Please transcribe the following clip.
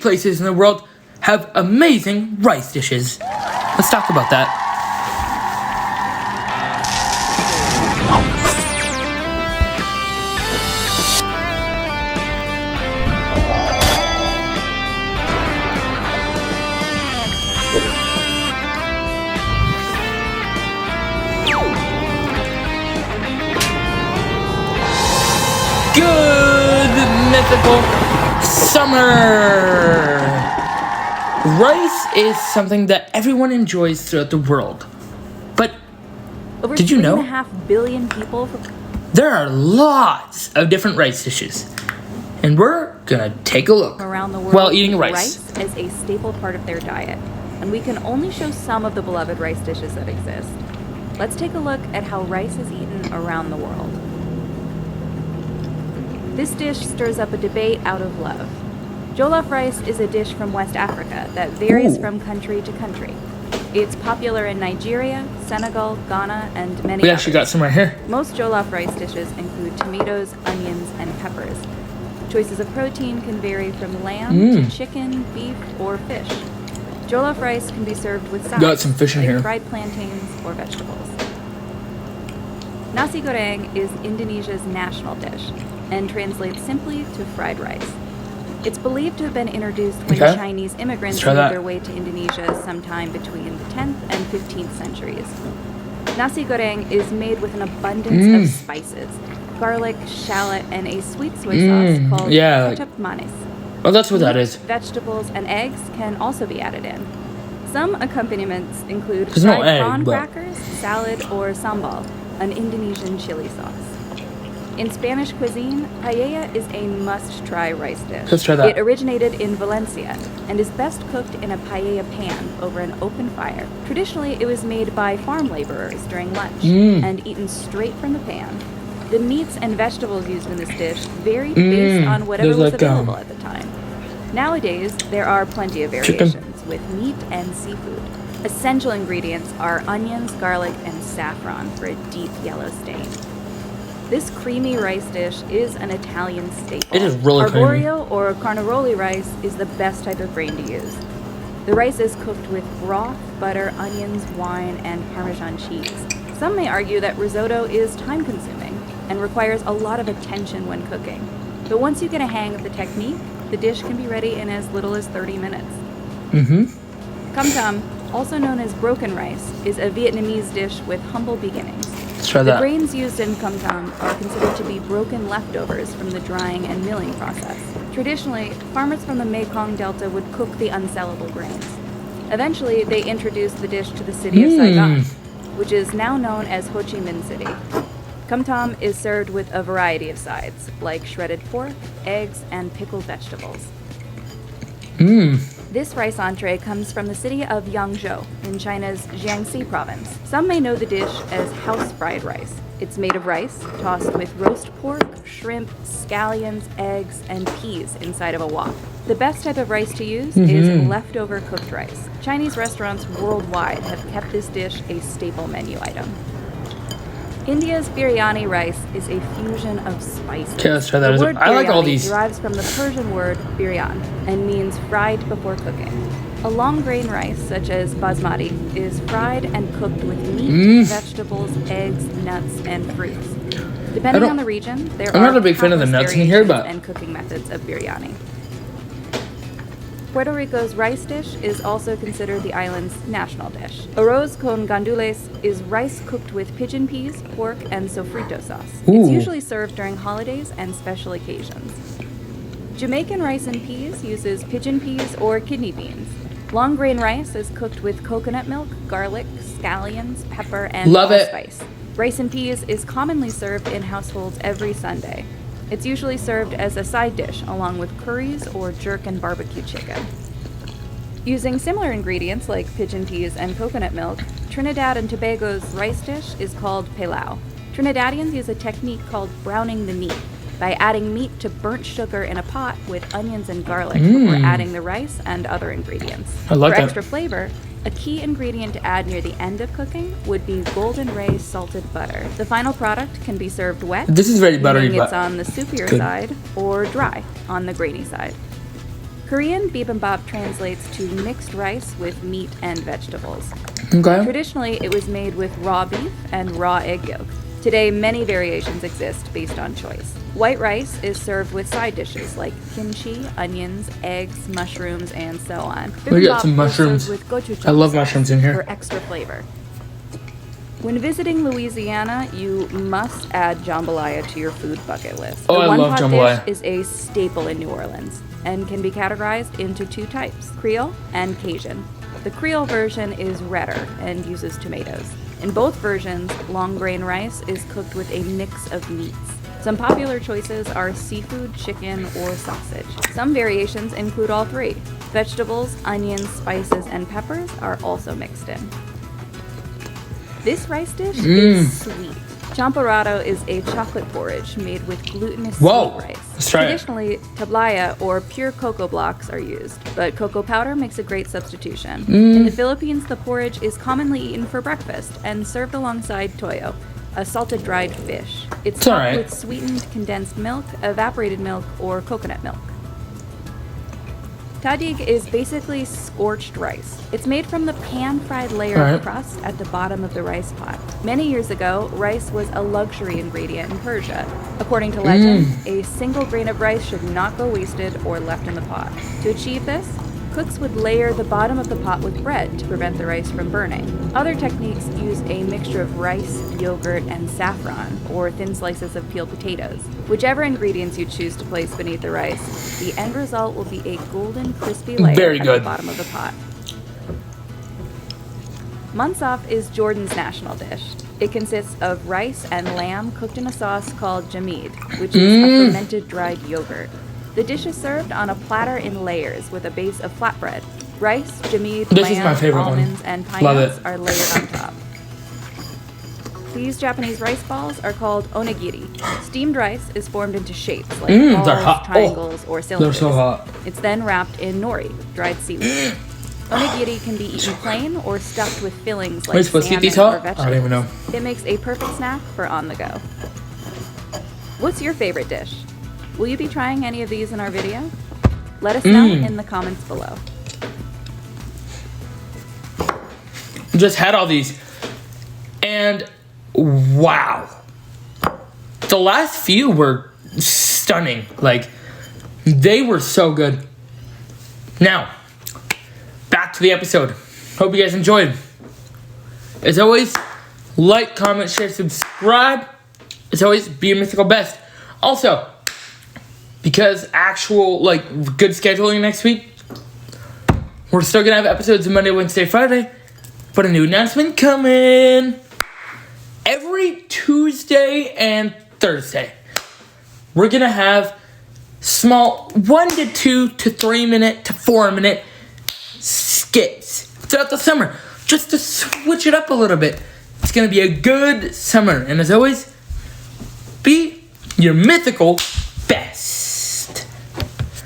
places in the world have amazing rice dishes. Let's talk about that. Good mythical summer! Rice is something that everyone enjoys throughout the world. But Over did you know 3.5 billion people there are lots of different rice dishes? And we're gonna take a look around the world while eating eat rice. as a staple part of their diet, and we can only show some of the beloved rice dishes that exist. Let's take a look at how rice is eaten around the world. This dish stirs up a debate out of love. Jollof rice is a dish from West Africa that varies from country to country. It's popular in Nigeria, Senegal, Ghana, and many We others. actually got some right here. Most jollof rice dishes include tomatoes, onions, and peppers. Choices of protein can vary from lamb to chicken, beef, or fish. Jollof rice can be served with sides Got some fish in like here. fried plantains or vegetables. Nasi goreng is Indonesia's national dish and translates simply to fried rice. It's believed to have been introduced when Okay. Chinese immigrants Let's try made that. their way to Indonesia sometime between the 10th and 15th centuries. Nasi goreng is made with an abundance of spices, garlic, shallot, and a sweet soy sauce called yeah, like- kecap manis. Oh, that's what that is. Vegetables and eggs can also be added in. Some accompaniments include There's no fried egg, prawn but- crackers, salad, or sambal, an Indonesian chili sauce. In Spanish cuisine, paella is a must-try rice dish. Let's try that. It originated in Valencia and is best cooked in a paella pan over an open fire. Traditionally, it was made by farm laborers during lunch and eaten straight from the pan. The meats and vegetables used in this dish varied based on whatever There's was like, available at the time. Nowadays, there are plenty of Chicken. variations with meat and seafood. Essential ingredients are onions, garlic, and saffron for a deep yellow stain. This creamy rice dish is an Italian staple. It is really creamy. Arborio or carnaroli rice is the best type of grain to use. The rice is cooked with broth, butter, onions, wine, and Parmesan cheese. Some may argue that risotto is time-consuming and requires a lot of attention when cooking. But once you get a hang of the technique, the dish can be ready in as little as 30 minutes. Cam tam, also known as broken rice, is a Vietnamese dish with humble beginnings. Let's try The that. grains used in cam tam are considered to be broken leftovers from the drying and milling process. Traditionally, farmers from the Mekong Delta would cook the unsellable grains. Eventually, they introduced the dish to the city of Saigon, which is now known as Ho Chi Minh City. Cam tam is served with a variety of sides, like shredded pork, eggs, and pickled vegetables. This rice entree comes from the city of Yangzhou in China's Jiangxi province. Some may know the dish as house fried rice. It's made of rice tossed with roast pork, shrimp, scallions, eggs, and peas inside of a wok. The best type of rice to use is leftover cooked rice. Chinese restaurants worldwide have kept this dish a staple menu item. India's biryani rice is a fusion of spices. Okay, let's try that. The word I like all biryani these. derives from the Persian word biryan and means fried before cooking. A long grain rice, such as basmati, is fried and cooked with meat, vegetables, eggs, nuts, and fruits. Depending on the region, there I'm are not a big fan of the countless nuts in here, variations but- and cooking methods of biryani. Puerto Rico's rice dish is also considered the island's national dish. Arroz con gandules is rice cooked with pigeon peas, pork, and sofrito sauce. It's usually served during holidays and special occasions. Jamaican rice and peas uses pigeon peas or kidney beans. Long grain rice is cooked with coconut milk, garlic, scallions, pepper, and Love it. allspice. Rice and peas is commonly served in households every Sunday. It's usually served as a side dish along with curries or jerk and barbecue chicken. Using similar ingredients like pigeon peas and coconut milk, Trinidad and Tobago's rice dish is called pilau. Trinidadians use a technique called browning the meat by adding meat to burnt sugar in a pot with onions and garlic before adding the rice and other ingredients. I like For that. extra flavor, a key ingredient to add near the end of cooking would be Golden Ray salted butter. The final product can be served wet, This is very buttery, meaning it's but on the soupier good. side, or dry, on the grainy side. Korean bibimbap translates to mixed rice with meat and vegetables. Okay. Traditionally, it was made with raw beef and raw egg yolk. Today, many variations exist based on choice. White rice is served with side dishes like kimchi, onions, eggs, mushrooms, and so on. We got some Bibimbap is served mushrooms. with gochujang I love sauce mushrooms in here. for extra flavor. When visiting Louisiana, you must add jambalaya to your food bucket list. Oh, the I love one-pot jambalaya. dish is a staple in New Orleans and can be categorized into two types, Creole and Cajun. The Creole version is redder and uses tomatoes. In both versions, long grain rice is cooked with a mix of meats. Some popular choices are seafood, chicken, or sausage. Some variations include all three. Vegetables, onions, spices, and peppers are also mixed in. This rice dish is sweet. Champorado is a chocolate porridge made with glutinous Whoa. sweet rice. Let's try it. Traditionally, tablaya or pure cocoa blocks are used, but cocoa powder makes a great substitution. Mm. In the Philippines, the porridge is commonly eaten for breakfast and served alongside toyo, a salted dried fish. It's topped alright. with sweetened condensed milk, evaporated milk, or coconut milk. Tahdig is basically scorched rice. It's made from the pan-fried layer Alright. of crust at the bottom of the rice pot. Many years ago, rice was a luxury ingredient in Persia. According to legend, a single grain of rice should not go wasted or left in the pot. To achieve this, cooks would layer the bottom of the pot with bread to prevent the rice from burning. Other techniques use a mixture of rice, yogurt, and saffron, or thin slices of peeled potatoes. Whichever ingredients you choose to place beneath the rice, the end result will be a golden, crispy layer Very at good. the bottom of the pot. Munsaf is Jordan's national dish. It consists of rice and lamb cooked in a sauce called jamid, which is a fermented dried yogurt. The dish is served on a platter in layers with a base of flatbread. Rice, jamid, This is lamb, my favorite one. almonds, and pine Love nuts it. are layered on top. These Japanese rice balls are called onigiri. Steamed rice is formed into shapes like they're balls, hot. Oh, triangles, or cylinders. so hot. It's then wrapped in nori, dried seaweed. Onigiri can be eaten plain or stuffed with fillings like Are you supposed to eat salmon these or hot? I vegetables. don't even know. It makes a perfect snack for on the go. What's your favorite dish? Will you be trying any of these in our video? Let us know in the comments below. Just had all these. And wow. The last few were stunning. Like, they were so good. Now, back to the episode. Hope you guys enjoyed. As always, like, comment, share, subscribe. As always, be your mythical best. Also, because actual, like, good scheduling next week, we're still gonna have episodes of Monday, Wednesday, Friday, but a new announcement coming every Tuesday and Thursday. We're gonna have small 1 to 2 to 3 minute to 4 minute skits throughout the summer, just to switch it up a little bit. It's gonna be a good summer, and as always, be your mythical